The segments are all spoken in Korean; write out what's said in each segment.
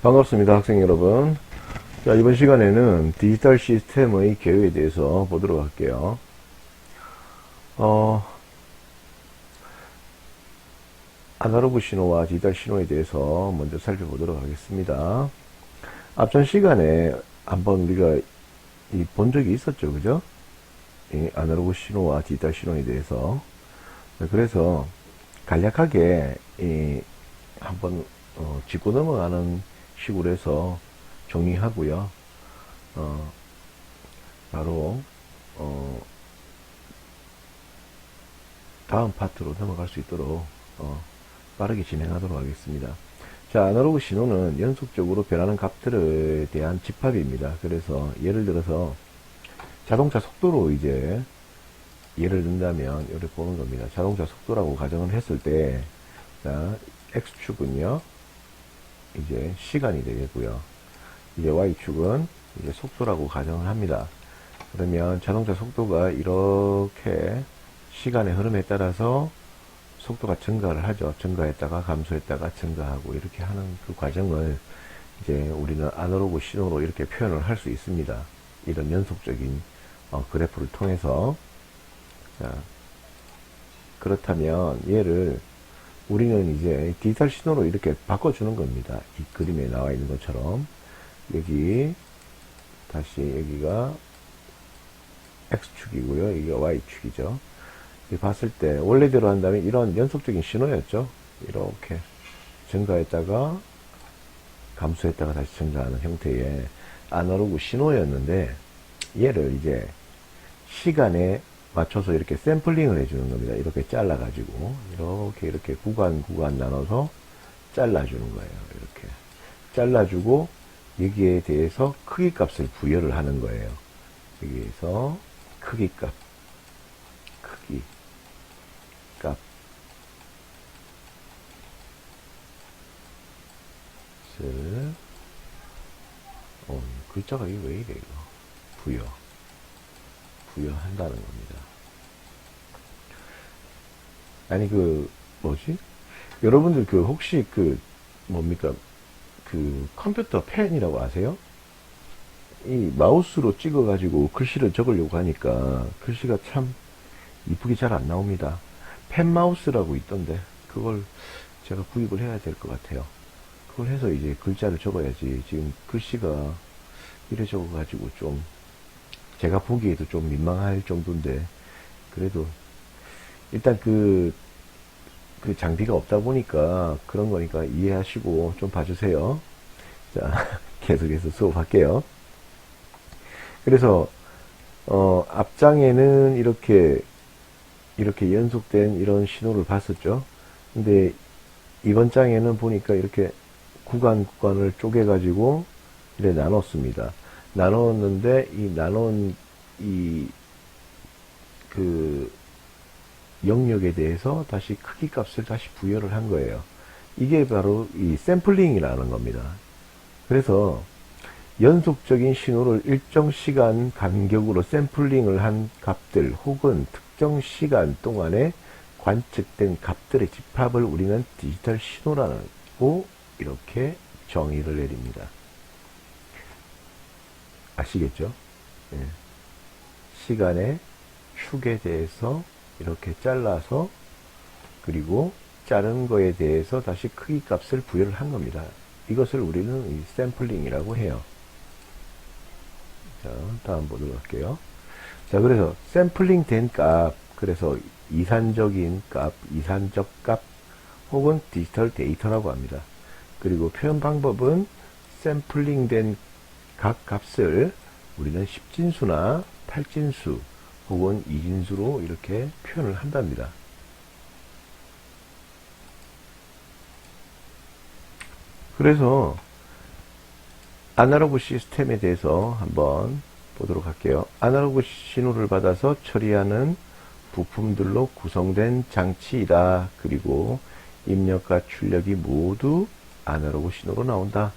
반갑습니다, 학생 여러분. 자, 이번 시간에는 디지털 시스템의 개요에 대해서 보도록 할게요. 아날로그 신호와 디지털 신호에 대해서 먼저 살펴보도록 하겠습니다. 앞전 시간에 한번 우리가 본 적이 있었죠, 그죠? 이 아날로그 신호와 디지털 신호에 대해서. 그래서 간략하게 한번 짚고 넘어가는 식으로 해서 정리하고요. 바로 다음 파트로 넘어갈 수 있도록 빠르게 진행하도록 하겠습니다. 자, 아날로그 신호는 연속적으로 변하는 값들에 대한 집합입니다. 그래서 예를 들어서 자동차 속도로 이제 예를 든다면 이렇게 보는 겁니다. 자동차 속도라고 가정을 했을 때, 자, X축은요, 이제 시간이 되겠고요. 이제 Y축은 이제 속도라고 가정을 합니다. 그러면 자동차 속도가 이렇게 시간의 흐름에 따라서 속도가 증가를 하죠. 증가했다가 감소했다가 증가하고 이렇게 하는 그 과정을 이제 우리는 아날로그 신호로 이렇게 표현을 할 수 있습니다. 이런 연속적인 그래프를 통해서. 자, 그렇다면 얘를 우리는 이제 디지털 신호로 이렇게 바꿔주는 겁니다. 이 그림에 나와 있는 것처럼. 여기, 다시 여기가 X축이고요. 여기가 Y축이죠. 봤을 때, 원래대로 한다면 이런 연속적인 신호였죠. 이렇게 증가했다가 감소했다가 다시 증가하는 형태의 아날로그 신호였는데, 얘를 이제 시간에 맞춰서 이렇게 샘플링을 해주는 겁니다. 이렇게 잘라가지고 이렇게 구간 나눠서 잘라주는 거예요. 이렇게 잘라주고 여기에 대해서 크기 값을 부여를 하는 거예요. 여기에서 크기 값을 글자가 이게 왜 이래 이거 부여한다는 겁니다. 아니 여러분들 혹시 뭡니까 컴퓨터 펜이라고 아세요? 이 마우스로 찍어 가지고 글씨를 적으려고 하니까 글씨가 참 이쁘게 잘 안 나옵니다. 펜 마우스라고 있던데 그걸 제가 구입을 해야 될 것 같아요. 그걸 해서 이제 글자를 적어야지. 지금 글씨가 이래 적어 가지고 좀 제가 보기에도 좀 민망할 정도인데, 그래도, 일단 그 장비가 없다 보니까 그런 거니까 이해하시고 좀 봐주세요. 자, 계속해서 수업할게요. 그래서, 앞장에는 이렇게 연속된 이런 신호를 봤었죠. 근데 이번 장에는 보니까 이렇게 구간을 쪼개가지고 이렇게 나눴습니다. 나눴는데 나눈 영역에 대해서 다시 크기 값을 다시 부여를 한 거예요. 이게 바로 이 샘플링이라는 겁니다. 그래서 연속적인 신호를 일정 시간 간격으로 샘플링을 한 값들 혹은 특정 시간 동안에 관측된 값들의 집합을 우리는 디지털 신호라고 이렇게 정의를 내립니다. 아시겠죠? 예. 시간의 축에 대해서 이렇게 잘라서 그리고 자른 거에 대해서 다시 크기 값을 부여를 한 겁니다. 이것을 우리는 이 샘플링이라고 해요. 자, 다음 보도록 할게요. 자, 그래서 샘플링 된 값, 그래서 이산적인 값, 이산적 값 혹은 디지털 데이터라고 합니다. 그리고 표현 방법은 샘플링 된 각 값을 우리는 10진수나 8진수 혹은 2진수로 이렇게 표현을 한답니다. 그래서 아날로그 시스템에 대해서 한번 보도록 할게요. 아날로그 신호를 받아서 처리하는 부품들로 구성된 장치이다. 그리고 입력과 출력이 모두 아날로그 신호로 나온다.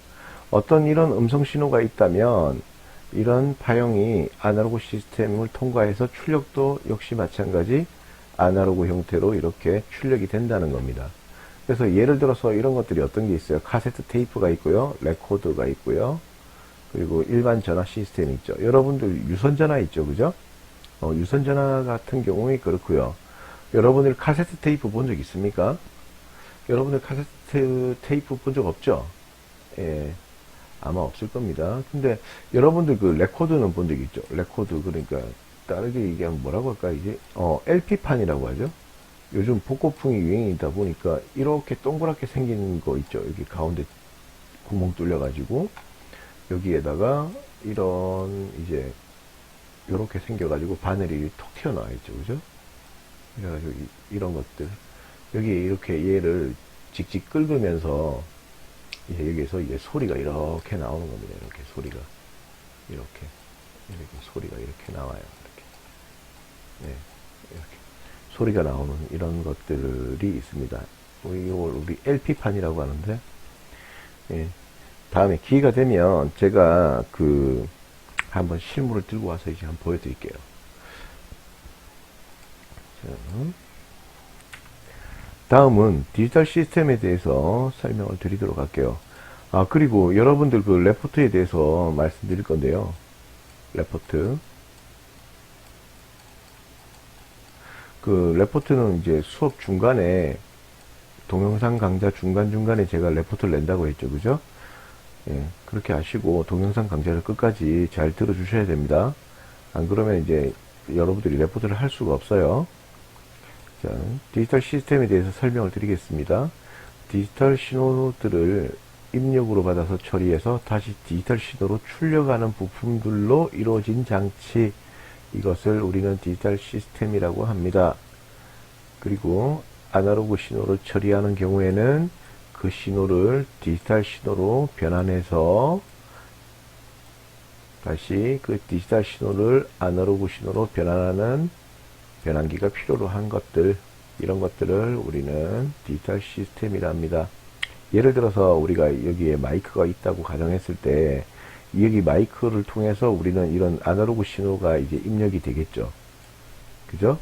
어떤 이런 음성 신호가 있다면 이런 파형이 아날로그 시스템을 통과해서 출력도 역시 마찬가지 아날로그 형태로 이렇게 출력이 된다는 겁니다. 그래서 예를 들어서 이런 것들이 어떤 게 있어요. 카세트 테이프가 있고요. 레코더가 있고요. 그리고 일반 전화 시스템이 있죠. 여러분들 유선전화 있죠. 그죠? 유선전화 같은 경우에 그렇고요. 여러분들 카세트 테이프 본 적 있습니까? 여러분들 카세트 테이프 본 적 없죠? 예, 아마 없을 겁니다. 근데 여러분들 그 레코드는 본 적 있죠? 레코드, 그러니까 다르게 얘기하면 뭐라고 할까? 이제 LP판이라고 하죠. 요즘 복고풍이 유행이다 보니까 이렇게 동그랗게 생긴 거 있죠. 여기 가운데 구멍 뚫려 가지고 여기에다가 이런 이제 요렇게 생겨가지고 바늘이 톡 튀어나와 있죠. 그죠? 그래가지고 이런 것들. 여기 이렇게 얘를 직직 긁으면서 여기에서 이제 소리가 이렇게 나오는 겁니다. 이렇게 소리가. 이렇게 소리가 이렇게 나와요. 이렇게. 네. 이렇게. 소리가 나오는 이런 것들이 있습니다. 이걸 우리 LP판이라고 하는데, 예. 다음에 기회가 되면 제가 한번 실물을 들고 와서 이제 한번 보여드릴게요. 자, 다음은 디지털 시스템에 대해서 설명을 드리도록 할게요. 그리고 여러분들 그 레포트에 대해서 말씀드릴 건데요. 레포트. 그 레포트는 이제 수업 중간에 동영상 강좌 중간중간에 제가 레포트를 낸다고 했죠. 그죠? 예, 그렇게 하시고 동영상 강좌를 끝까지 잘 들어주셔야 됩니다. 안 그러면 이제 여러분들이 레포트를 할 수가 없어요. 자, 디지털 시스템에 대해서 설명을 드리겠습니다. 디지털 신호들을 입력으로 받아서 처리해서 다시 디지털 신호로 출력하는 부품들로 이루어진 장치, 이것을 우리는 디지털 시스템이라고 합니다. 그리고 아날로그 신호를 처리하는 경우에는 그 신호를 디지털 신호로 변환해서 다시 그 디지털 신호를 아날로그 신호로 변환하는 변환기가 필요로 한 것들, 이런 것들을 우리는 디지털 시스템이라 합니다. 예를 들어서 우리가 여기에 마이크가 있다고 가정했을 때 여기 마이크를 통해서 우리는 이런 아날로그 신호가 이제 입력이 되겠죠. 그죠?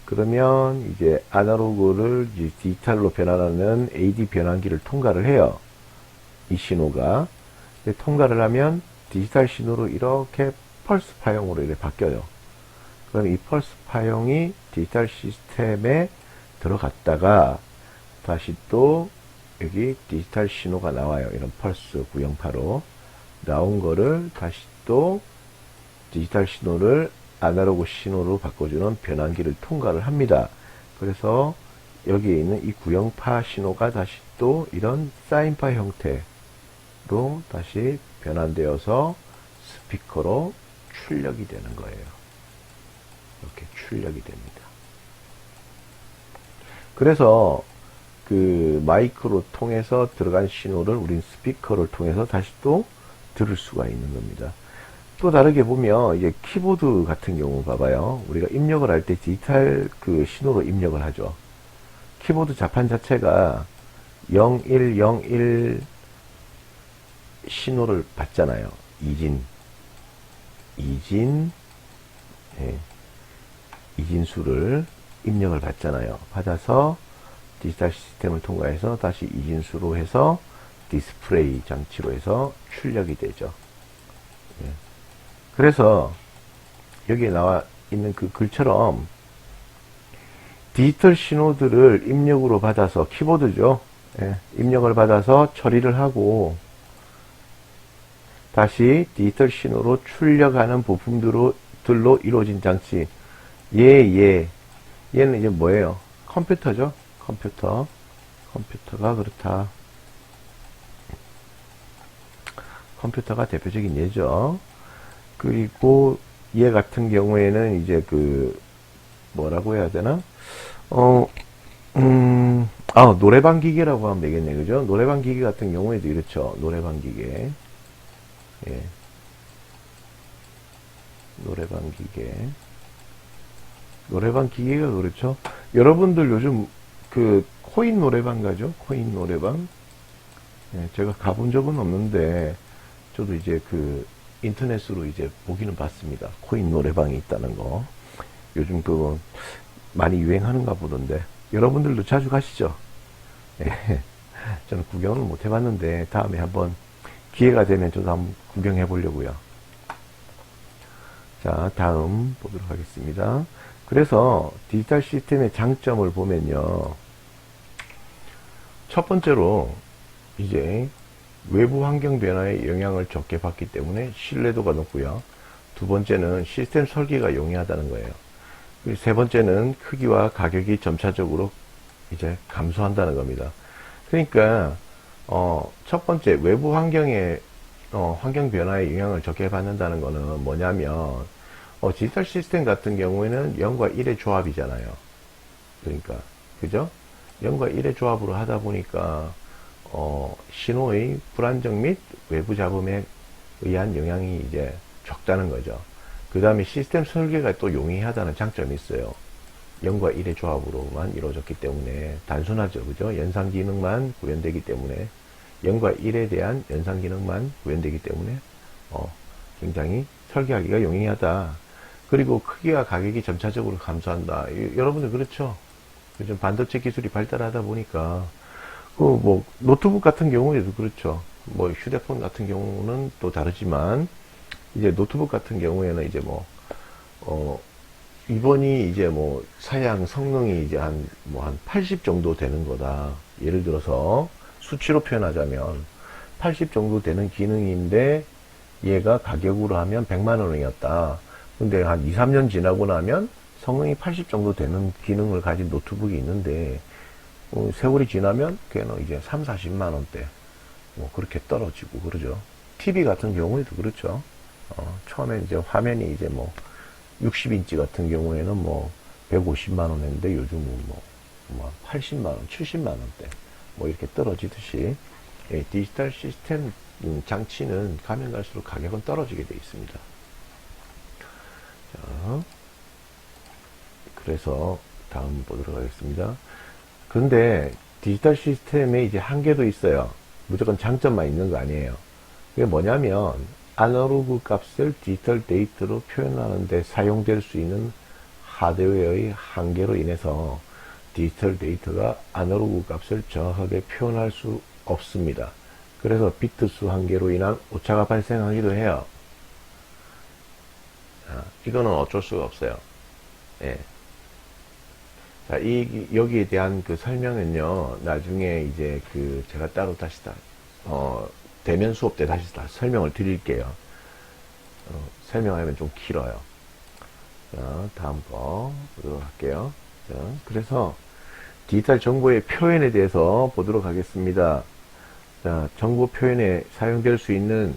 그러면 이제 아날로그를 이제 디지털로 변환하는 AD 변환기를 통과를 해요. 이 신호가. 통과를 하면 디지털 신호로 이렇게 펄스 파형으로 이렇게 바뀌어요. 그럼 이 펄스 파형이 디지털 시스템에 들어갔다가 다시 또 여기 디지털 신호가 나와요. 이런 펄스 908로 나온 거를 다시 또 디지털 신호를 아날로그 신호로 바꿔주는 변환기를 통과를 합니다. 그래서 여기에 있는 이 구형파 신호가 다시 또 이런 사인파 형태로 다시 변환되어서 스피커로 출력이 되는 거예요. 이렇게 출력이 됩니다. 그래서 그 마이크로 통해서 들어간 신호를 우린 스피커를 통해서 다시 또 들을 수가 있는 겁니다. 또 다르게 보면 이제 키보드 같은 경우 봐봐요. 우리가 입력을 할 때 디지털 그 신호로 입력을 하죠. 키보드 자판 자체가 0101 신호를 받잖아요. 이진수를 입력을 받잖아요. 받아서 디지털 시스템을 통과해서 다시 이진수로 해서 디스플레이 장치로 해서 출력이 되죠. 예. 그래서 여기에 나와 있는 그 글처럼 디지털 신호들을 입력으로 받아서 키보드죠. 예. 입력을 받아서 처리를 하고 다시 디지털 신호로 출력하는 부품들로 이루어진 장치. 얘는 이제 뭐예요? 컴퓨터죠. 컴퓨터가 그렇다. 컴퓨터가 대표적인 예죠. 그리고 얘 같은 경우에는 이제 뭐라고 해야 되나? 노래방 기계라고 하면 되겠네. 그죠? 노래방 기계 같은 경우에도 이렇죠. 노래방 기계. 예. 노래방 기계가 그렇죠. 여러분들 요즘 코인 노래방 가죠? 코인 노래방. 예, 제가 가본 적은 없는데, 저도 이제 인터넷으로 이제 보기는 봤습니다. 코인 노래방이 있다는 거. 요즘 많이 유행하는가 보던데. 여러분들도 자주 가시죠? 예. 저는 구경을 못 해봤는데 다음에 한번 기회가 되면 저도 한번 구경해 보려고요. 자, 다음 보도록 하겠습니다. 그래서 디지털 시스템의 장점을 보면요. 첫 번째로 이제 외부 환경 변화에 영향을 적게 받기 때문에 신뢰도가 높고요. 두 번째는 시스템 설계가 용이하다는 거예요. 그리고 세 번째는 크기와 가격이 점차적으로 이제 감소한다는 겁니다. 그러니까 첫 번째 외부 환경에 환경 변화에 영향을 적게 받는다는 거는 뭐냐면 디지털 시스템 같은 경우에는 0과 1의 조합이잖아요. 그러니까 그죠? 0과 1의 조합으로 하다 보니까 신호의 불안정 및 외부 잡음에 의한 영향이 이제 적다는 거죠. 그 다음에 시스템 설계가 또 용이하다는 장점이 있어요. 0과 1의 조합으로만 이루어졌기 때문에 단순하죠. 그죠? 연산 기능만 구현되기 때문에 0과 1에 대한 연산 기능만 구현되기 때문에 굉장히 설계하기가 용이하다. 그리고 크기와 가격이 점차적으로 감소한다. 여러분들 그렇죠? 요즘 반도체 기술이 발달하다 보니까 뭐 노트북 같은 경우에도 그렇죠. 뭐 휴대폰 같은 경우는 또 다르지만 이제 노트북 같은 경우에는 이제 이번이 이제 사양 성능이 이제 한 80 정도 되는 거다. 예를 들어서 수치로 표현하자면 80 정도 되는 기능인데 얘가 가격으로 하면 100만 원이었다. 근데 한 2, 3년 지나고 나면 성능이 80 정도 되는 기능을 가진 노트북이 있는데 세월이 지나면 걔는 이제 3, 40만 원대 그렇게 떨어지고 그러죠. TV 같은 경우에도 그렇죠. 처음에 이제 화면이 이제 60인치 같은 경우에는 150만 원 했는데 요즘은 80만 원, 70만 원대 이렇게 떨어지듯이 디지털 시스템 장치는 가면 갈수록 가격은 떨어지게 되어 있습니다. 자, 그래서 다음 보도록 하겠습니다. 그런데 디지털 시스템에 이제 한계도 있어요. 무조건 장점만 있는 거 아니에요. 그게 뭐냐면 아날로그 값을 디지털 데이터로 표현하는 데 사용될 수 있는 하드웨어의 한계로 인해서 디지털 데이터가 아날로그 값을 정확하게 표현할 수 없습니다. 그래서 비트 수 한계로 인한 오차가 발생하기도 해요. 이거는 어쩔 수가 없어요. 예. 자, 여기에 대한 그 설명은요, 나중에 이제 제가 따로 다시 대면 수업 때 다시 설명을 드릴게요. 설명하면 좀 길어요. 자, 다음 거 보도록 할게요. 자, 그래서 디지털 정보의 표현에 대해서 보도록 하겠습니다. 자, 정보 표현에 사용될 수 있는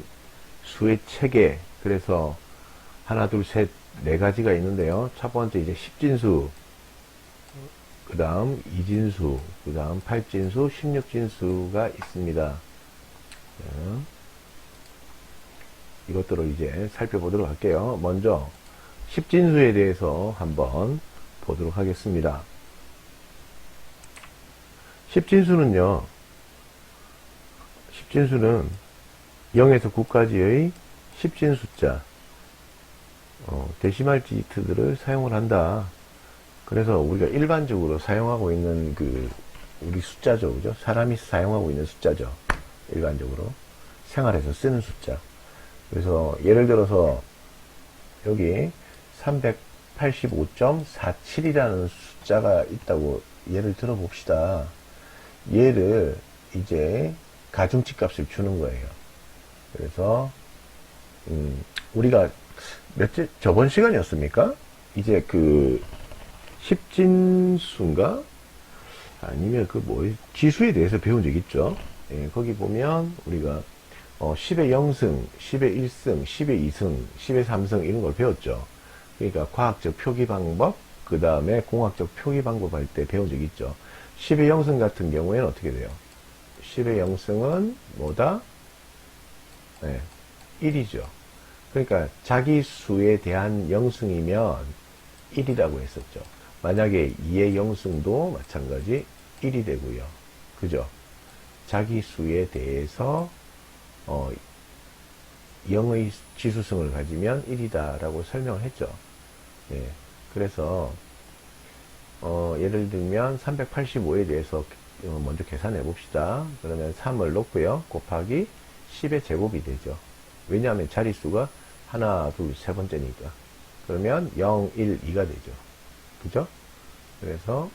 수의 체계. 그래서 하나, 둘, 셋, 네 가지가 있는데요. 첫 번째 이제 10진수, 그 다음 2진수, 그 다음 8진수, 16진수가 있습니다. 이것들을 이제 살펴보도록 할게요. 먼저 10진수에 대해서 한번 보도록 하겠습니다. 10진수는요, 10진수는 0에서 9까지의 10진 숫자, 데시말 디지트들을 사용을 한다. 그래서 우리가 일반적으로 사용하고 있는 우리 숫자죠. 그죠? 사람이 사용하고 있는 숫자죠. 일반적으로. 생활에서 쓰는 숫자. 그래서 예를 들어서 여기 385.47이라는 숫자가 있다고 예를 들어 봅시다. 얘를 이제 가중치 값을 주는 거예요. 그래서 우리가 저번 시간이었습니까? 이제 10진수인가? 아니면 지수에 대해서 배운 적 있죠? 예, 거기 보면 우리가 10의 0승, 10의 1승, 10의 2승, 10의 3승 이런 걸 배웠죠. 그러니까 과학적 표기 방법, 그 다음에 공학적 표기 방법 할 때 배운 적 있죠. 10의 0승 같은 경우에는 어떻게 돼요? 10의 0승은 뭐다? 네, 1이죠. 그러니까 자기 수에 대한 0승이면 1이라고 했었죠. 만약에 2의 0승도 마찬가지 1이 되고요. 그죠? 자기 수에 대해서 0의 지수성을 가지면 1이다 라고 설명을 했죠. 그래서 예를 들면 385에 대해서 먼저 계산해 봅시다. 그러면 3을 놓고요. 곱하기 10의 제곱이 되죠. 왜냐하면 자릿수가 하나, 둘, 세 번째니까. 그러면 0, 1, 2가 되죠. 그죠? 그래서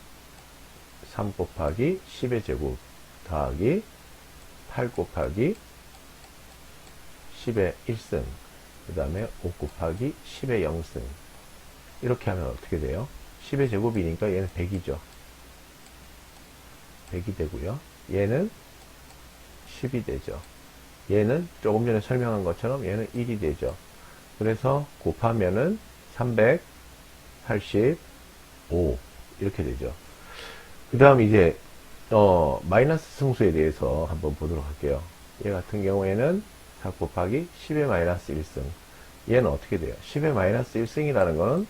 3 곱하기 10의 제곱 더하기 8 곱하기 10의 1승, 그 다음에 5 곱하기 10의 0승. 이렇게 하면 어떻게 돼요? 10의 제곱이니까 얘는 100이죠. 100이 되고요. 얘는 10이 되죠. 얘는 조금 전에 설명한 것처럼 얘는 1이 되죠. 그래서 곱하면은 385 이렇게 되죠. 그 다음 이제 마이너스 승수에 대해서 한번 보도록 할게요. 얘 같은 경우에는 4 곱하기 10의 마이너스 1승. 얘는 어떻게 돼요? 10의 마이너스 1승이라는 거는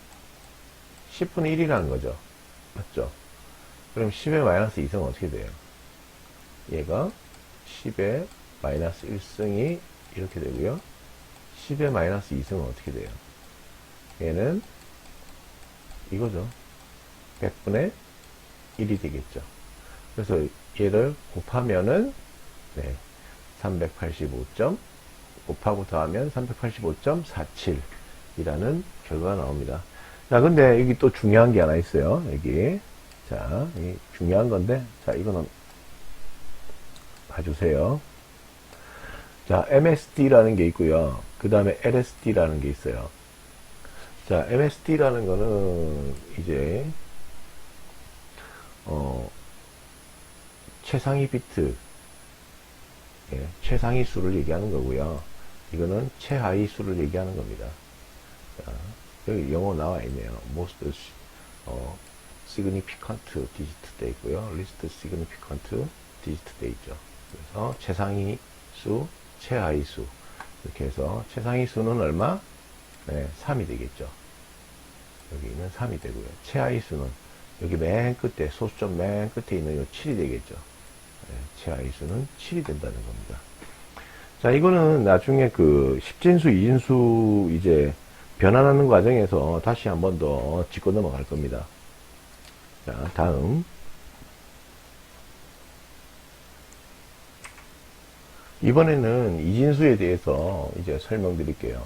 10분의 1이라는 거죠. 맞죠? 그럼 10의 마이너스 2승은 어떻게 돼요? 얘가 10의 마이너스 1승이 이렇게 되고요. 10의 마이너스 2승은 어떻게 돼요? 얘는 이거죠. 100분의 1이 되겠죠. 그래서 얘를 곱하면은 385점 곱하고 더하면 385.47이라는 결과가 나옵니다. 자, 근데 여기 또 중요한 게 하나 있어요. 여기. 자, 이 중요한 건데, 자, 이거는 봐주세요. 자, MSD라는 게 있고요. 그 다음에 LSD라는 게 있어요. 자, MSD라는 거는 이제 최상위 비트, 최상위 수를 얘기하는 거고요. 이거는 최하위 수를 얘기하는 겁니다. 자, 여기 영어 나와 있네요. most significant digit 돼 있고요. least significant digit 돼 있죠. 그래서 최상위 수, 최하위 수 이렇게 해서 최상위 수는 얼마? 3이 되겠죠. 여기는 3이 되고요. 최하위 수는 여기 맨 끝에 소수점 맨 끝에 있는 요 7이 되겠죠. 최하위 수는 7이 된다는 겁니다. 자, 이거는 나중에 그 10진수, 2진수 이제 변환하는 과정에서 다시 한 번 더 짚고 넘어갈 겁니다. 자, 다음. 이번에는 이진수에 대해서 이제 설명드릴게요.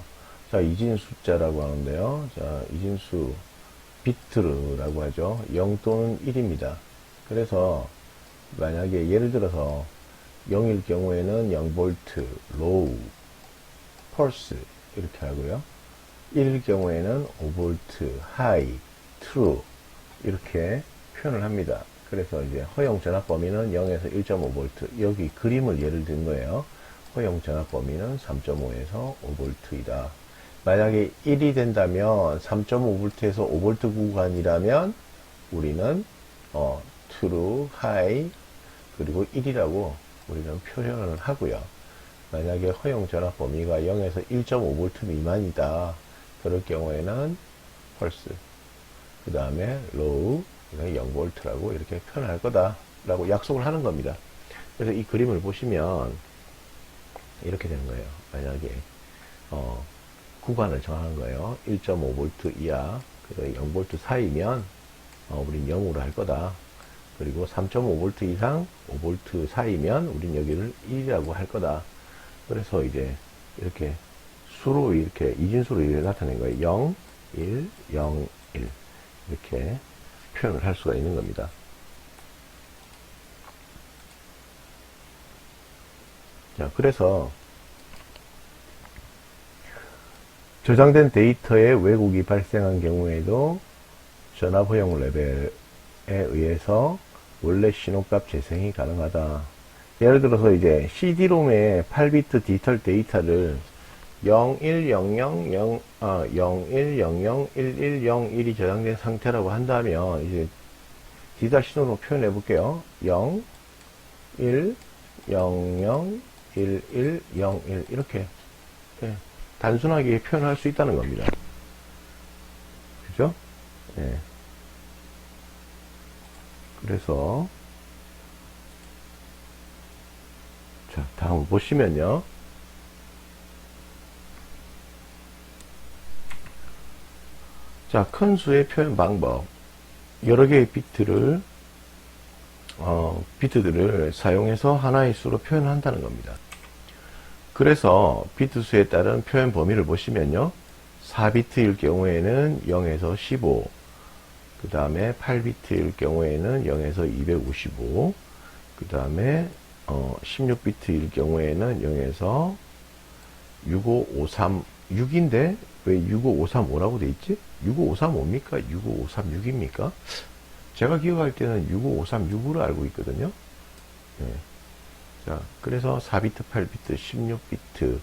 자, 이진수자라고 하는데요. 자, 이진수 비트라고 하죠. 0 또는 1입니다. 그래서 만약에 예를 들어서 0일 경우에는 0V, low, pulse 이렇게 하고요. 1일 경우에는 5V, high, true 이렇게 표현을 합니다. 그래서 이제 허용 전압 범위는 0에서 1.5V. 여기 그림을 예를 든 거예요. 허용 전압 범위는 3.5에서 5V이다. 만약에 1이 된다면 3.5V에서 5V 구간이라면 우리는 true, high 그리고 1이라고 우리는 표현을 하고요. 만약에 허용 전압 범위가 0에서 1.5V 미만이다. 그럴 경우에는 pulse 그 다음에 low 0V라고 이렇게 표현할 거다 라고 약속을 하는 겁니다. 그래서 이 그림을 보시면 이렇게 되는 거예요. 만약에 구간을 정하는 거예요. 1.5V 이하 그리고 0V 사이면 우린 0으로 할 거다. 그리고 3.5V 이상 5V 사이면 우린 여기를 1이라고 할 거다. 그래서 이제 이렇게 수로 이렇게 이진수로 이렇게 나타낸 거예요. 0, 1, 0, 1 이렇게 표현을 할 수가 있는 겁니다. 자, 그래서 저장된 데이터에 왜곡이 발생한 경우에도 전압 허용 레벨에 의해서 원래 신호값 재생이 가능하다. 예를 들어서 이제 CD-ROM의 8비트 디지털 데이터를 01001101이 저장된 상태라고 한다면 이제 디지털 신호로 표현해 볼게요. 0, 1, 00, 11, 01 이렇게 단순하게 표현할 수 있다는 겁니다. 그죠? 네. 그래서 자, 다음 보시면요. 자, 큰 수의 표현 방법. 여러 개의 비트를 비트들을 사용해서 하나의 수로 표현한다는 겁니다. 그래서 비트 수에 따른 표현 범위를 보시면요. 4비트일 경우에는 0에서 15, 그 다음에 8비트일 경우에는 0에서 255, 그 다음에 16비트일 경우에는 0에서 6553, 6인데 왜 65535라고 돼 있지? 65535입니까? 65536입니까? 제가 기억할 때는 65536으로 알고 있거든요. 네. 자, 그래서 4비트, 8비트, 16비트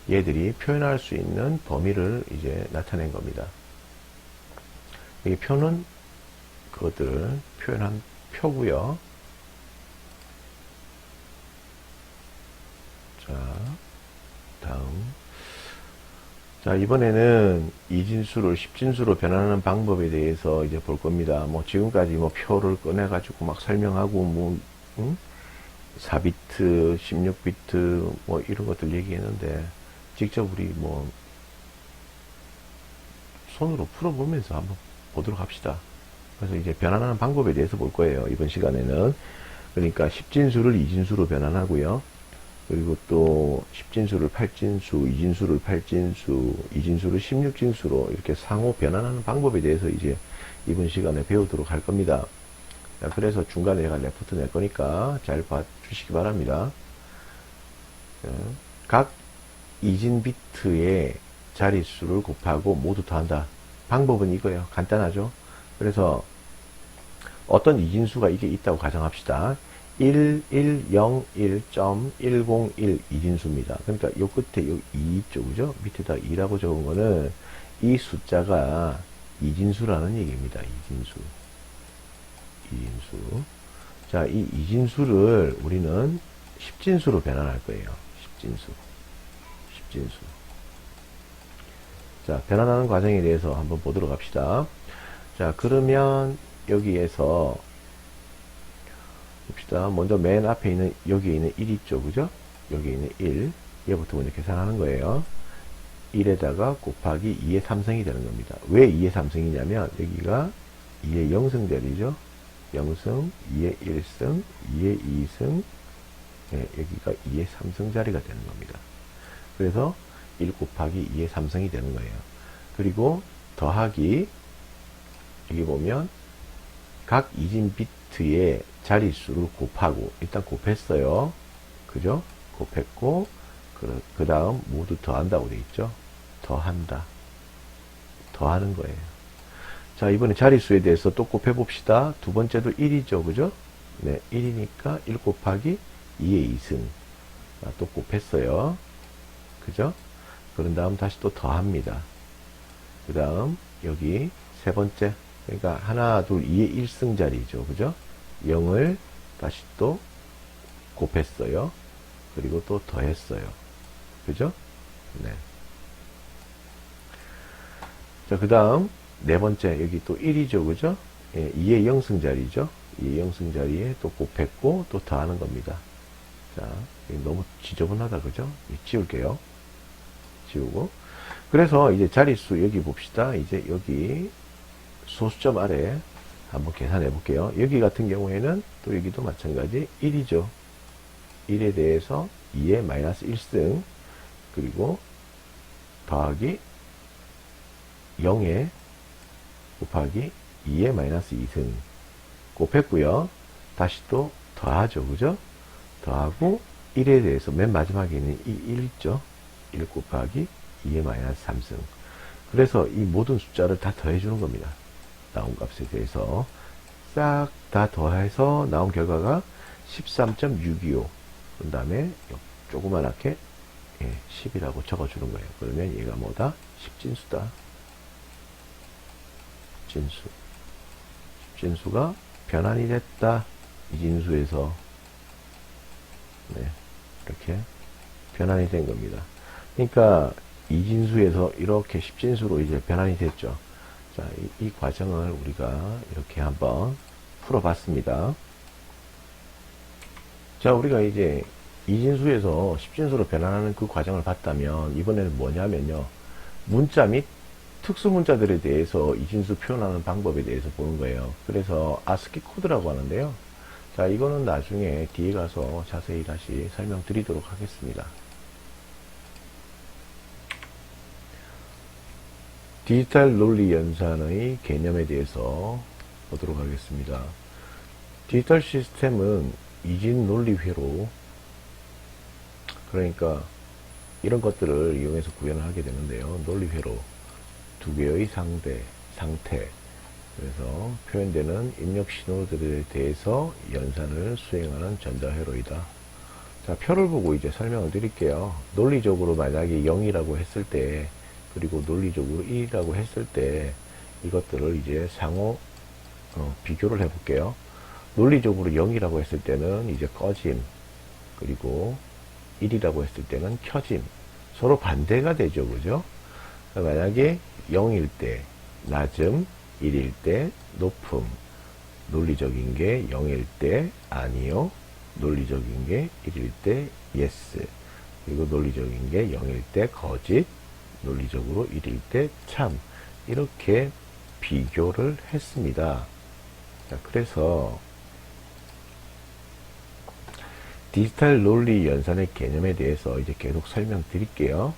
얘들이 표현할 수 있는 범위를 이제 나타낸 겁니다. 이 표는 그것들을 표현한 표고요. 자, 다음. 자, 이번에는 이진수를 십진수로 변환하는 방법에 대해서 이제 볼 겁니다. 뭐 지금까지 뭐 표를 꺼내가지고 막 설명하고 뭐 4비트, 16비트 뭐 이런 것들 얘기했는데 직접 우리 뭐 손으로 풀어보면서 한번 보도록 합시다. 그래서 이제 변환하는 방법에 대해서 볼 거예요. 이번 시간에는. 그러니까 십진수를 이진수로 변환하고요. 그리고 또 십진수를 팔진수, 이진수를 팔진수, 이진수를 16진수로 이렇게 상호 변환하는 방법에 대해서 이제 이번 시간에 배우도록 할 겁니다. 자, 그래서 중간에 제가 레포트 낼 거니까 잘 봐주시기 바랍니다. 각 이진 비트의 자릿수를 곱하고 모두 더한다. 방법은 이거예요. 간단하죠. 그래서 어떤 이진수가 이게 있다고 가정합시다. 1101.101 이진수입니다. 그러니까 요 끝에 요 2 있죠. 그죠? 밑에다 2라고 적은 거는 이 숫자가 이진수라는 얘기입니다. 이진수. 이진수. 자, 이 이진수를 우리는 십진수로 변환할 거예요. 십진수. 십진수. 자, 변환하는 과정에 대해서 한번 보도록 합시다. 자, 그러면 여기에서 봅시다. 먼저 맨 앞에 있는 여기에 있는 1 있죠. 그죠? 여기에 있는 1. 얘부터 먼저 계산하는 거예요. 1에다가 곱하기 2의 3승이 되는 겁니다. 왜 2의 3승이냐면 여기가 2의 0승 자리죠. 0승, 2의 1승, 2의 2승, 네, 여기가 2의 3승 자리가 되는 겁니다. 그래서 1 곱하기 2의 3승이 되는 거예요. 그리고 더하기 여기 보면 각 이진 비트의 자릿수를 곱하고 일단 곱했어요. 그죠? 곱했고 그 다음 모두 더한다고 돼 있죠. 더한다. 더하는 거예요. 자, 이번에 자릿수에 대해서 또 곱해 봅시다. 두 번째도 1이죠. 그죠? 네, 1이니까 1 곱하기 2의 2승. 또 곱했어요. 그죠? 그런 다음 다시 또 더합니다. 그 다음 여기 세 번째, 그러니까 하나, 둘, 2의 1승 자리죠. 그죠? 0을 다시 또 곱했어요. 그리고 또 더했어요. 그죠? 네. 자, 그 다음 네 번째, 여기 또 1이죠. 그죠? 예, 2의 0승 자리죠. 2의 0승 자리에 또 곱했고 또 더하는 겁니다. 자, 너무 지저분하다. 그죠? 지울게요. 지우고. 그래서 이제 자릿수 여기 봅시다. 이제 여기 소수점 아래 한번 계산해 볼게요. 여기 같은 경우에는 또 여기도 마찬가지 1이죠. 1에 대해서 2의 마이너스 1승 그리고 더하기 0에 곱하기 2의 마이너스 2승 곱했고요. 다시 또 더하죠. 그죠? 더하고 1에 대해서 맨 마지막에 있는 이 1 있죠. 1 곱하기 2의 마이너스 3승. 그래서 이 모든 숫자를 다 더해주는 겁니다. 나온 값에 대해서 싹 다 더해서 나온 결과가 13.625. 그 다음에 조그만하게 10이라고 적어주는 거예요. 그러면 얘가 뭐다? 십진수다. 십진수. 십진수가 변환이 됐다. 이진수에서 이렇게 변환이 된 겁니다. 그러니까 이진수에서 이렇게 십진수로 이제 변환이 됐죠. 자, 이 과정을 우리가 이렇게 한번 풀어봤습니다. 자, 우리가 이제 이진수에서 십진수로 변환하는 그 과정을 봤다면 이번에는 뭐냐면요. 문자 및 특수 문자들에 대해서 이진수 표현하는 방법에 대해서 보는 거예요. 그래서 아스키 코드라고 하는데요. 자, 이거는 나중에 뒤에 가서 자세히 다시 설명드리도록 하겠습니다. 디지털 논리 연산의 개념에 대해서 보도록 하겠습니다. 디지털 시스템은 이진 논리회로, 그러니까 이런 것들을 이용해서 구현을 하게 되는데요. 논리회로 두 개의 상태, 그래서 표현되는 입력 신호들에 대해서 연산을 수행하는 전자회로이다. 자, 표를 보고 이제 설명을 드릴게요. 논리적으로 만약에 0이라고 했을 때, 그리고 논리적으로 1이라고 했을 때, 이것들을 이제 상호 비교를 해볼게요. 논리적으로 0이라고 했을 때는 이제 꺼짐, 그리고 1이라고 했을 때는 켜짐. 서로 반대가 되죠, 그죠? 만약에 0일 때 낮음, 1일 때 높음. 논리적인 게 0일 때 아니요, 논리적인 게 1일 때 yes, 그리고 논리적인 게 0일 때 거짓, 논리적으로 1일 때 참. 이렇게 비교를 했습니다. 자, 그래서 디지털 논리 연산의 개념에 대해서 이제 계속 설명드릴게요.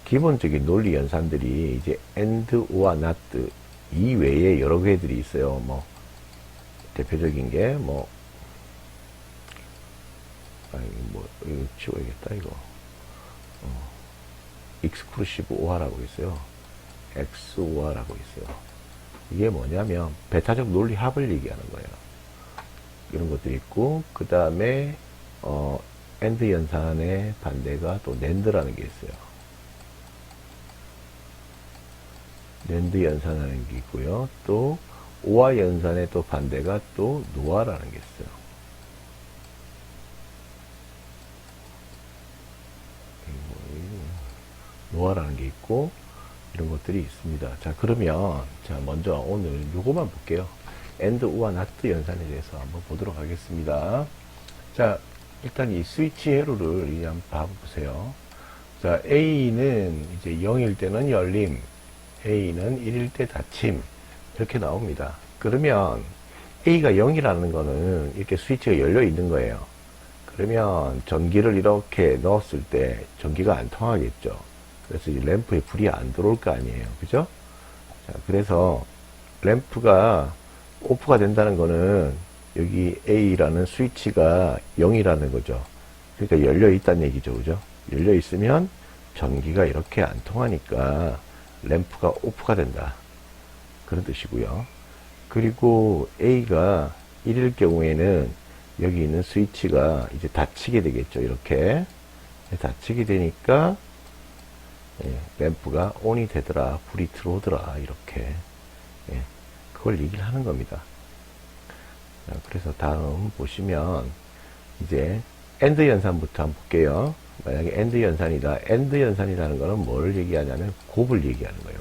기본적인 논리 연산들이 이제 and, or, not 이외에 여러 개들이 있어요. 뭐 대표적인 게 이거 지워야겠다 이거. exclusive or라고 있어요. XOR라고 있어요. 이게 뭐냐면 배타적 논리 합을 얘기하는 거예요. 이런 것들이 있고, 그 다음에 AND 연산의 반대가 또 NAND라는 게 있어요. NAND 연산하는 게 있고요. 또 OR 연산의 또 반대가 또 NOR라는 게 있어요. NOR라는 게 있고, 이런 것들이 있습니다. 자, 그러면 자, 먼저 오늘 요거만 볼게요. AND, OR, NOT 연산에 대해서 한번 보도록 하겠습니다. 자, 일단 이 스위치 회로를 이제 한번 봐보세요. 자, A는 이제 0일 때는 열림, A는 1일 때 닫힘, 이렇게 나옵니다. 그러면 A가 0이라는 거는 이렇게 스위치가 열려 있는 거예요. 그러면 전기를 이렇게 넣었을 때 전기가 안 통하겠죠. 그래서 이 램프에 불이 안 들어올 거 아니에요. 그죠? 자, 그래서 램프가 오프가 된다는 거는 여기 A라는 스위치가 0이라는 거죠. 그러니까 열려 있다는 얘기죠. 그죠? 열려 있으면 전기가 이렇게 안 통하니까 램프가 오프가 된다. 그런 뜻이고요. 그리고 A가 1일 경우에는 여기 있는 스위치가 이제 닫히게 되겠죠. 이렇게 닫히게 되니까 램프가 ON이 되더라, 불이 들어오더라, 이렇게 그걸 얘기를 하는 겁니다. 자, 그래서 다음 보시면 이제 AND 연산부터 한번 볼게요. 만약에 AND 연산이다. AND 연산이라는 거는 뭘 얘기하냐면 곱을 얘기하는 거예요.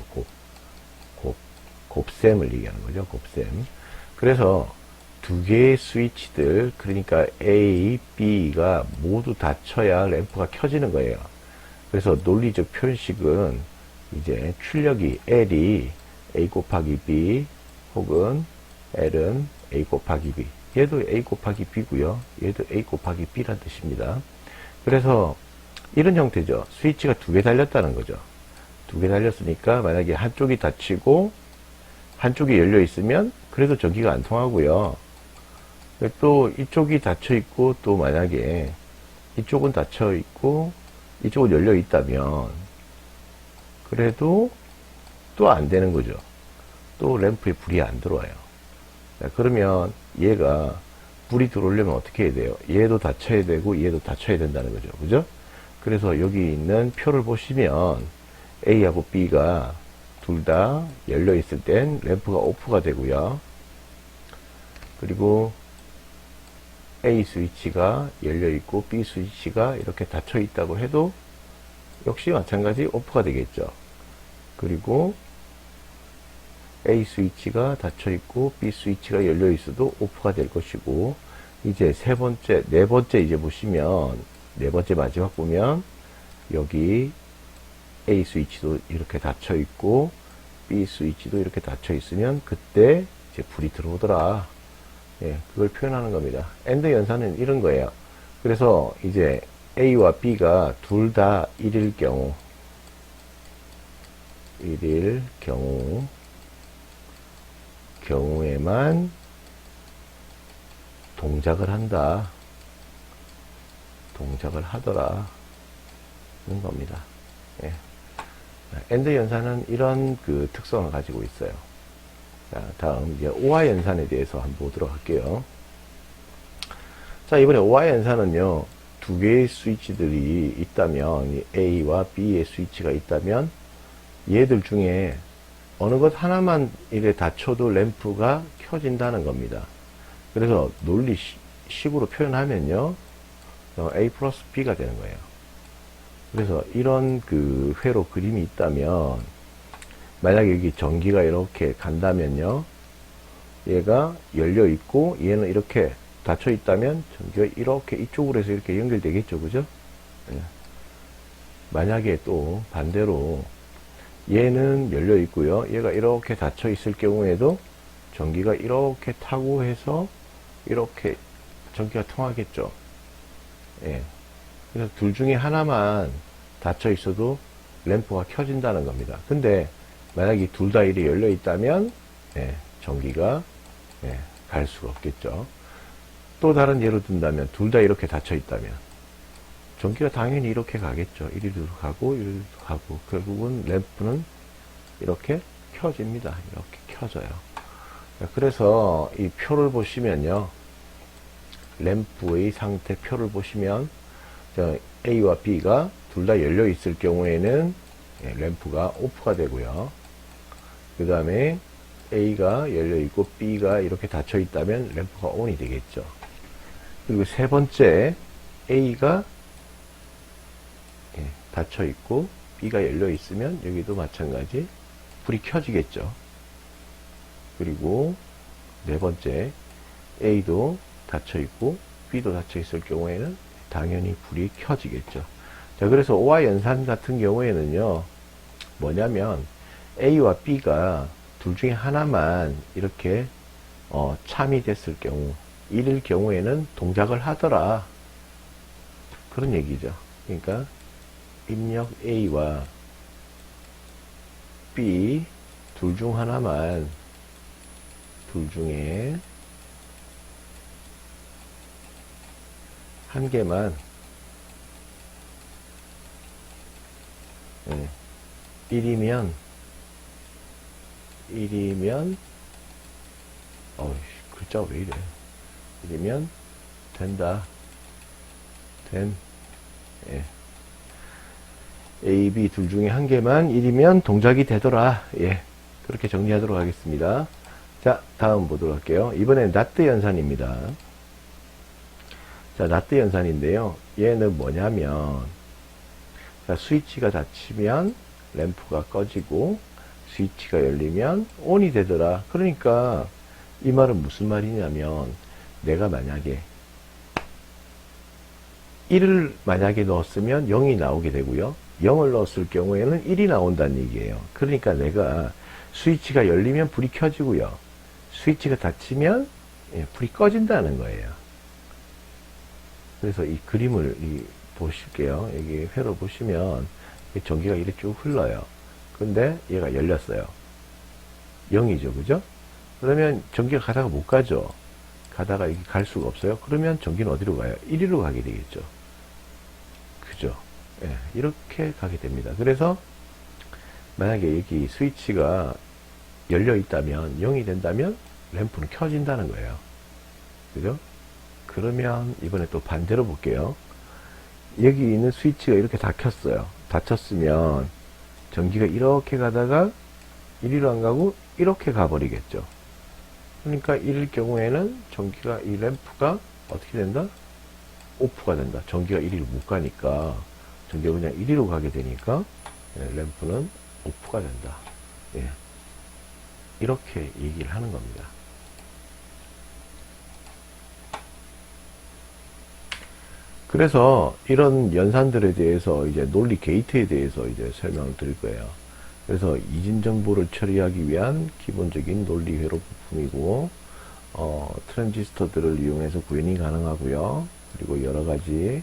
곱셈을 얘기하는 거죠. 곱셈. 그래서 두 개의 스위치들, 그러니까 A, B가 모두 닫혀야 램프가 켜지는 거예요. 그래서 논리적 표현식은 이제 출력이 L이 A 곱하기 B 혹은 L은 A 곱하기 B. 얘도 A 곱하기 B고요. 얘도 A 곱하기 B란 뜻입니다. 그래서 이런 형태죠. 스위치가 두 개 달렸다는 거죠. 두 개 달렸으니까 만약에 한쪽이 닫히고 한쪽이 열려 있으면 그래도 전기가 안 통하고요. 또 이쪽이 닫혀 있고 또 만약에 이쪽은 닫혀 있고 이쪽은 열려 있다면 그래도 또 안 되는 거죠. 또 램프에 불이 안 들어와요. 자, 그러면 얘가 불이 들어오려면 어떻게 해야 돼요? 얘도 닫혀야 되고 얘도 닫혀야 된다는 거죠. 그죠? 그래서 여기 있는 표를 보시면 A하고 B가 둘 다 열려 있을 땐 램프가 오프가 되고요. 그리고 A 스위치가 열려 있고 B 스위치가 이렇게 닫혀 있다고 해도 역시 마찬가지 오프가 되겠죠. 그리고 A 스위치가 닫혀 있고 B 스위치가 열려 있어도 오프가 될 것이고, 이제 네 번째 이제 보시면 네 번째 마지막 보면 여기 A 스위치도 이렇게 닫혀 있고 B 스위치도 이렇게 닫혀 있으면 그때 이제 불이 들어오더라. 예, 그걸 표현하는 겁니다. AND 연산은 이런 거예요. 그래서 이제 A와 B가 둘 다 1일 경우에만 동작을 하더라. 는 겁니다. 예. AND 연산은 이런 그 특성을 가지고 있어요. 자, 다음 이제 OR 연산에 대해서 한번 보도록 할게요. 자, 이번에 OR 연산은요, 두 개의 스위치들이 있다면, A와 B의 스위치가 있다면, 얘들 중에 어느 것 하나만 이래 닫혀도 램프가 켜진다는 겁니다. 그래서 논리식으로 표현하면요, A 플러스 B가 되는 거예요. 그래서 이런 그 회로 그림이 있다면, 만약에 여기 전기가 이렇게 간다면요, 얘가 열려 있고 얘는 이렇게 닫혀 있다면 전기가 이렇게 이쪽으로 해서 이렇게 연결되겠죠, 그죠? 예. 만약에 또 반대로 얘는 열려 있고요, 얘가 이렇게 닫혀 있을 경우에도 전기가 이렇게 타고 해서 이렇게 전기가 통하겠죠. 예. 그래서 둘 중에 하나만 닫혀 있어도 램프가 켜진다는 겁니다. 근데 만약에 둘 다 이렇게 열려 있다면, 예, 전기가, 예, 갈 수가 없겠죠. 또 다른 예로 든다면, 둘 다 이렇게 닫혀 있다면, 전기가 당연히 이렇게 가겠죠. 이리로 가고, 이리로 가고, 결국은 램프는 이렇게 켜집니다. 이렇게 켜져요. 그래서 이 표를 보시면요, 램프의 상태 표를 보시면, A와 B가 둘 다 열려 있을 경우에는, 예, 램프가 오프가 되고요. 그 다음에 A가 열려있고 B가 이렇게 닫혀 있다면 램프가 ON이 되겠죠. 그리고 세 번째, A가, 예, 닫혀 있고 B가 열려 있으면 여기도 마찬가지 불이 켜지겠죠. 그리고 네 번째, A도 닫혀 있고 B도 닫혀 있을 경우에는 당연히 불이 켜지겠죠. 자, 그래서 OR 연산 같은 경우에는요, 뭐냐면 A와 B가 둘 중에 하나만 이렇게 참이 됐을 경우, 이럴 경우에는 동작을 하더라, 그런 얘기죠. 그러니까 입력 A와 B 둘 중 하나만, 둘 중에 한 개만, 예, 1이면, 글자가 왜 이래. 1이면 된다. 예. A, B 둘 중에 한 개만 1이면 동작이 되더라. 예. 그렇게 정리하도록 하겠습니다. 자, 다음 보도록 할게요. 이번엔 나트 연산입니다. 자, 나트 연산인데요. 얘는 뭐냐면, 자, 스위치가 닫히면 램프가 꺼지고, 스위치가 열리면 ON이 되더라. 그러니까 이 말은 무슨 말이냐면, 내가 만약에 1을 만약에 넣었으면 0이 나오게 되고요, 0을 넣었을 경우에는 1이 나온다는 얘기예요. 그러니까 내가 스위치가 열리면 불이 켜지고요, 스위치가 닫히면, 예, 불이 꺼진다는 거예요. 그래서 이 그림을 보실게요. 여기 회로 보시면 전기가 이렇게 쭉 흘러요. 근데 얘가 열렸어요. 0이죠, 그죠? 그러면 전기가 가다가 못 가죠. 가다가 이게 갈 수가 없어요. 그러면 전기는 어디로 가요? 1위로 가게 되겠죠. 그죠? 예, 이렇게 가게 됩니다. 그래서 만약에 여기 스위치가 열려 있다면, 0이 된다면 램프는 켜진다는 거예요. 그죠? 그러면 이번에 또 반대로 볼게요. 여기 있는 스위치가 이렇게 닫혔어요. 닫혔으면 전기가 이렇게 가다가 이리로 안 가고 이렇게 가버리겠죠. 그러니까 이럴 경우에는 전기가, 이 램프가 어떻게 된다? 오프가 된다. 전기가 이리로 못 가니까, 전기가 그냥 이리로 가게 되니까, 예, 램프는 오프가 된다. 예. 이렇게 얘기를 하는 겁니다. 그래서 이런 연산들에 대해서 이제 논리 게이트에 대해서 이제 설명을 드릴 거예요. 그래서 이진 정보를 처리하기 위한 기본적인 논리 회로 부품이고, 트랜지스터들을 이용해서 구현이 가능하고요. 그리고 여러 가지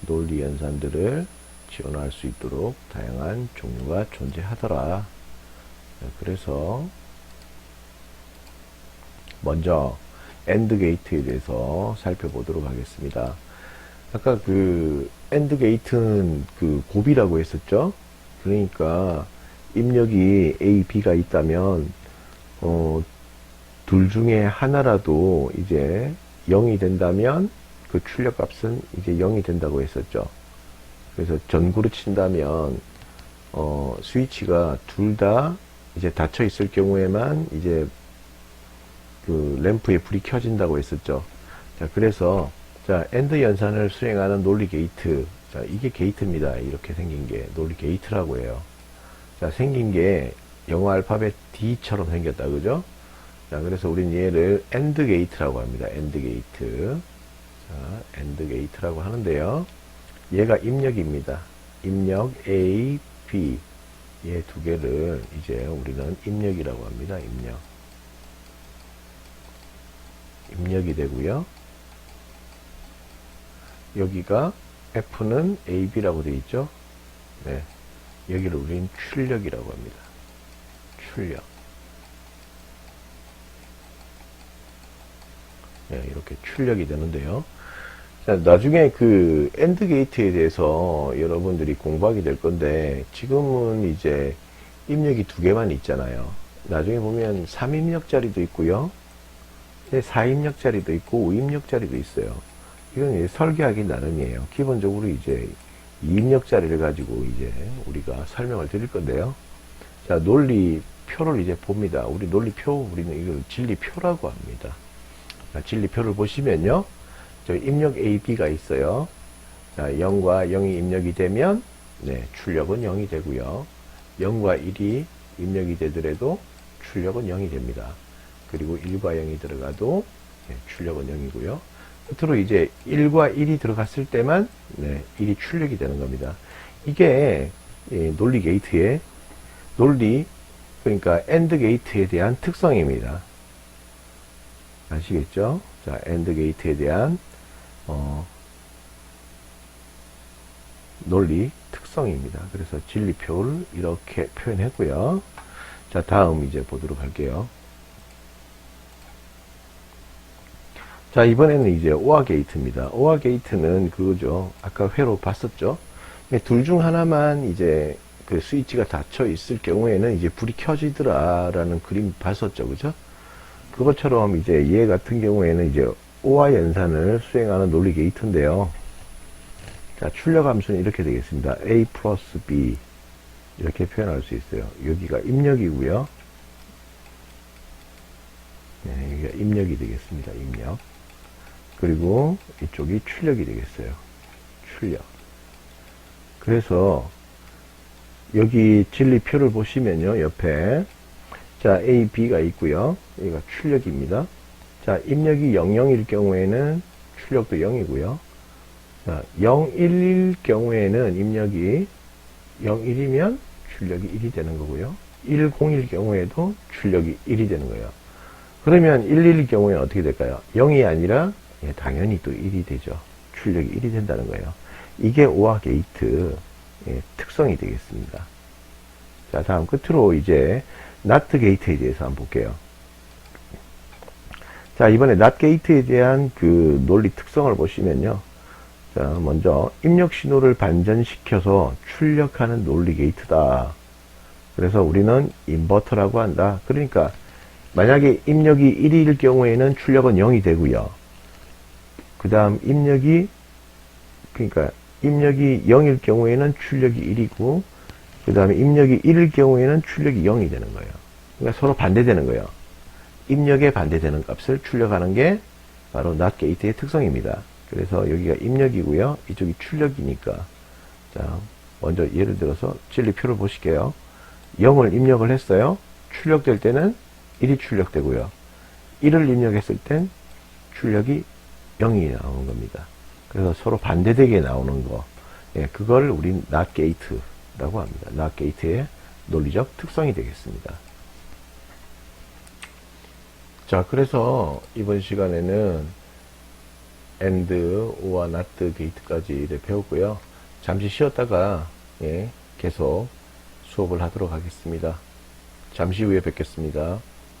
논리 연산들을 지원할 수 있도록 다양한 종류가 존재하더라. 그래서 먼저 AND 게이트에 대해서 살펴보도록 하겠습니다. 아까 그 AND 게이트는 그 곱이라고 했었죠. 그러니까 입력이 A, B가 있다면 둘 중에 하나라도 이제 0이 된다면 그 출력 값은 이제 0이 된다고 했었죠. 그래서 전구로 친다면 스위치가 둘 다 이제 닫혀 있을 경우에만 이제 그 램프에 불이 켜진다고 했었죠. 자, 그래서 자, AND 연산을 수행하는 논리 게이트. 자, 이게 게이트입니다. 이렇게 생긴 게 논리 게이트라고 해요. 자, 생긴 게 영어 알파벳 D처럼 생겼다. 그죠? 자, 그래서 우린 얘를 AND 게이트라고 합니다. AND 게이트. 자, AND 게이트라고 하는데요. 얘가 입력입니다. 입력 A, B. 얘 두 개를 이제 우리는 입력이라고 합니다. 입력. 입력이 되고요. 여기가 F는 A, B라고 되어 있죠. 네. 여기를 우리는 출력이라고 합니다. 출력. 네, 이렇게 출력이 되는데요. 자, 나중에 그 AND 게이트에 대해서 여러분들이 공부하게 될 건데, 지금은 이제 입력이 두 개만 있잖아요. 나중에 보면 3입력짜리도 있고요. 4입력짜리도 있고 5입력짜리도 있어요. 이건 이제 설계하기 나름이에요. 기본적으로 이제 2입력짜리를 가지고 이제 우리가 설명을 드릴 건데요. 자, 논리표를 이제 봅니다. 우리 논리표, 우리는 이걸 진리표라고 합니다. 자, 진리표를 보시면요. 저 입력 A, B가 있어요. 자, 0과 0이 입력이 되면, 네, 출력은 0이 되고요. 0과 1이 입력이 되더라도 출력은 0이 됩니다. 그리고 1과 0이 들어가도, 네, 출력은 0이고요. 끝으로 이제 1과 1이 들어갔을 때만, 네, 1이 출력이 되는 겁니다. 이게, 논리 게이트의, 그러니까 AND 게이트에 대한 특성입니다. 아시겠죠? 자, AND 게이트에 대한 논리 특성입니다. 그래서 진리표를 이렇게 표현했고요. 자, 다음 이제 보도록 할게요. 자, 이번에는 이제 OR 게이트입니다. OR 게이트는 그거죠. 아까 회로 봤었죠. 둘 중 하나만 이제 그 스위치가 닫혀 있을 경우에는 이제 불이 켜지더라라는 그림 봤었죠. 그죠? 그것처럼 이제 얘 같은 경우에는 이제 OR 연산을 수행하는 논리 게이트인데요. 자, 출력 함수는 이렇게 되겠습니다. A 플러스 B. 이렇게 표현할 수 있어요. 여기가 입력이고요. 네, 여기가 입력이 되겠습니다. 입력. 그리고 이쪽이 출력이 되겠어요. 출력. 그래서 여기 진리표를 보시면요. 옆에 자, A, B가 있고요. 여기가 출력입니다. 자, 입력이 00일 경우에는 출력도 0이고요. 자, 01일 경우에는 입력이 01이면 출력이 1이 되는 거고요. 101일 경우에도 출력이 1이 되는 거예요. 그러면 11일 경우에는 어떻게 될까요? 0이 아니라 당연히 또 1이 되죠. 출력이 1이 된다는 거예요. 이게 OR 게이트 특성이 되겠습니다. 자, 다음 끝으로 이제 NOT 게이트에 대해서 한번 볼게요. 자, 이번에 NOT 게이트에 대한 그 논리 특성을 보시면요. 자, 먼저 입력 신호를 반전시켜서 출력하는 논리 게이트다. 그래서 우리는 인버터라고 한다. 그러니까 만약에 입력이 1일 경우에는 출력은 0이 되고요. 그 다음 입력이 0일 경우에는 출력이 1이고, 그 다음에 입력이 1일 경우에는 출력이 0이 되는 거예요. 그러니까 서로 반대되는 거예요. 입력에 반대되는 값을 출력하는 게 바로 NOT 게이트의 특성입니다. 그래서 여기가 입력이고요. 이쪽이 출력이니까. 자, 먼저 예를 들어서 진리표를 보실게요. 0을 입력을 했어요. 출력될 때는 1이 출력되고요. 1을 입력했을 땐 출력이 0이 나오는 겁니다. 그래서 서로 반대되게 나오는 거. 예, 그걸 우린 NOT 게이트라고 합니다. NOT 게이트의 논리적 특성이 되겠습니다. 자, 그래서 이번 시간에는 AND, OR, NOT 게이트까지 배웠고요. 잠시 쉬었다가 계속 수업을 하도록 하겠습니다. 잠시 후에 뵙겠습니다.